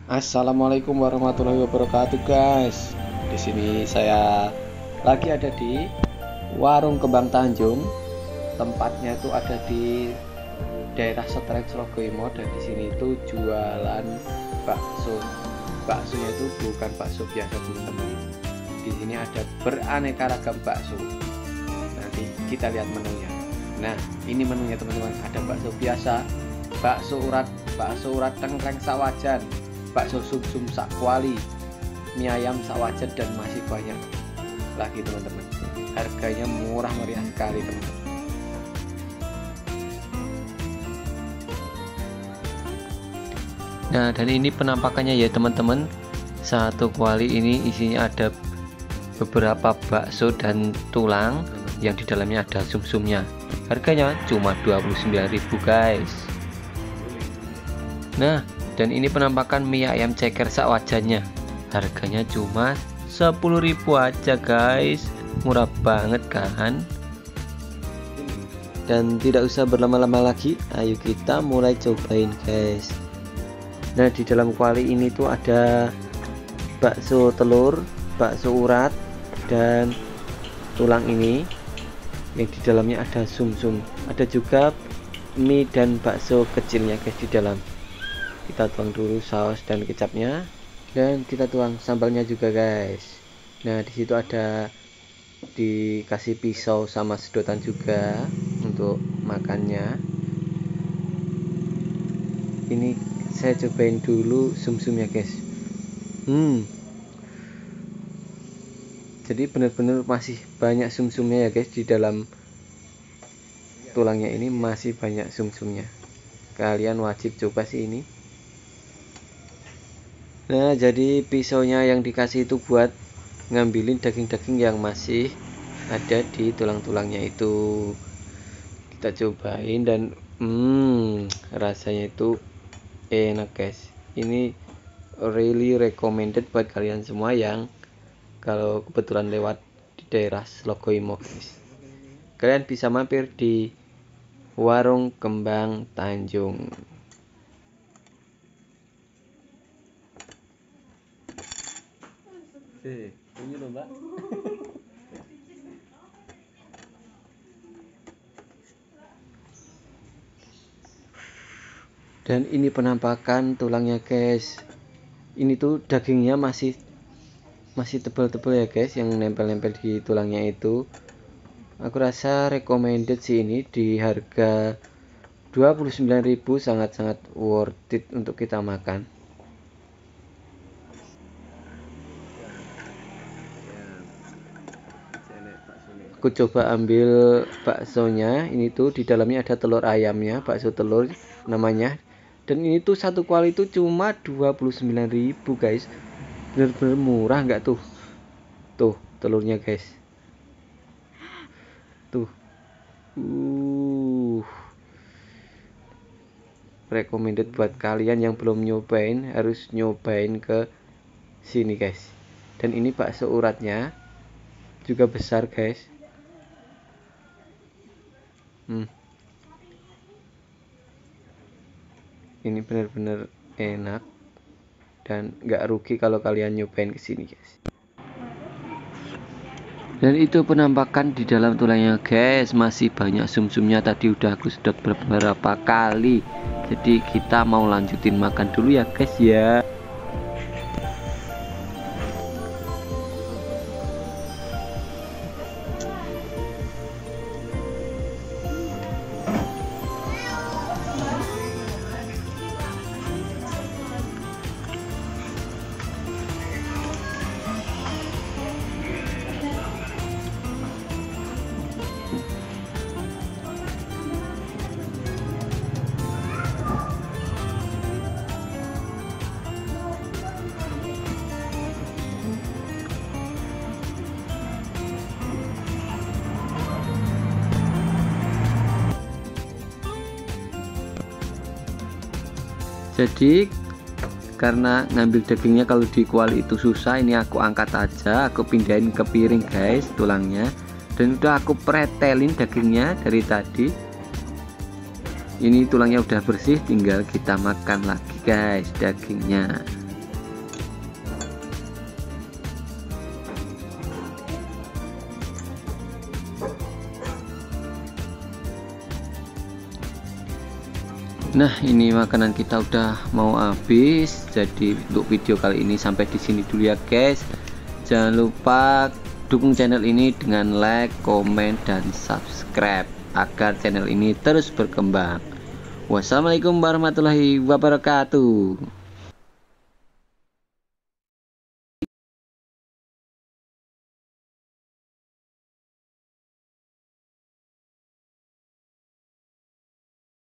Assalamualaikum warahmatullahi wabarakatuh, guys. Di sini saya lagi ada di Warung Kembang Tanjung. Tempatnya itu ada di daerah Setrek Surabaya, dan di sini itu jualan bakso. Baksonya itu bukan bakso biasa, teman-teman. Di sini ada beraneka ragam bakso. Nanti kita lihat menunya. Nah, ini menunya, teman-teman. Ada bakso biasa, bakso urat tengkleng sawajan, bakso sum-sum sakwali, mie ayam sawajan, dan masih banyak lagi, teman-teman. Harganya murah meriah sekali, teman-teman. Nah, dan ini penampakannya ya teman-teman. Satu kuali ini isinya ada beberapa bakso dan tulang yang di dalamnya ada sum-sumnya. Harganya cuma 29.000, guys. Nah, dan ini penampakan mie ayam ceker sak wajannya. Harganya cuma 10.000 aja, guys. Murah banget kan? Dan tidak usah berlama-lama lagi, ayo kita mulai cobain, guys. Nah, di dalam kuali ini tuh ada bakso telur, bakso urat, dan tulang ini yang di dalamnya ada sum-sum. Ada juga mie dan bakso kecilnya, guys, di dalam. Kita tuang dulu saus dan kecapnya, dan kita tuang sambalnya juga, guys. Nah, di situ ada dikasih pisau sama sedotan juga untuk makannya. Ini saya cobain dulu sum-sumnya, guys. Jadi benar-benar masih banyak sum-sumnya ya, guys. Di dalam tulangnya ini masih banyak sum-sumnya. Kalian wajib coba sih ini. Nah, jadi pisaunya yang dikasih itu buat ngambilin daging-daging yang masih ada di tulang-tulangnya itu. Kita cobain dan rasanya itu enak, guys. Ini really recommended buat kalian semua yang kalau kebetulan lewat di daerah Slogoimo, guys. Kalian bisa mampir di Warung Kembang Tanjung. Ini loh, Mbak. Dan ini penampakan tulangnya, guys. Ini tuh dagingnya masih tebal-tebal ya, guys, yang nempel-nempel di tulangnya itu. Aku rasa recommended sih ini di harga 29.000, sangat-sangat worth it untuk kita makan. Aku coba ambil baksonya. Ini tuh di dalamnya ada telur ayamnya, bakso telur namanya. Dan ini tuh satu kuali itu cuma 29.000, guys. Bener-bener murah nggak tuh? Tuh telurnya, guys. Tuh. Recommended buat kalian yang belum nyobain, harus nyobain ke sini, guys. Dan ini bakso uratnya juga besar, guys. Ini benar-benar enak dan nggak rugi kalau kalian nyobain kesini, guys. Dan itu penampakan di dalam tulangnya, guys. Masih banyak sum-sumnya, tadi udah aku sedot beberapa kali. Jadi kita mau lanjutin makan dulu ya, guys ya. Jadi karena ngambil dagingnya kalau di kuali itu susah, ini aku angkat aja, aku pindahin ke piring, guys, tulangnya. Dan udah aku pretelin dagingnya dari tadi. Ini tulangnya udah bersih, tinggal kita makan lagi, guys, dagingnya. Nah, ini makanan kita udah mau habis. Jadi untuk video kali ini sampai di sini dulu ya guys. Jangan lupa dukung channel ini dengan like, komen, dan subscribe agar channel ini terus berkembang. Wassalamualaikum warahmatullahi wabarakatuh.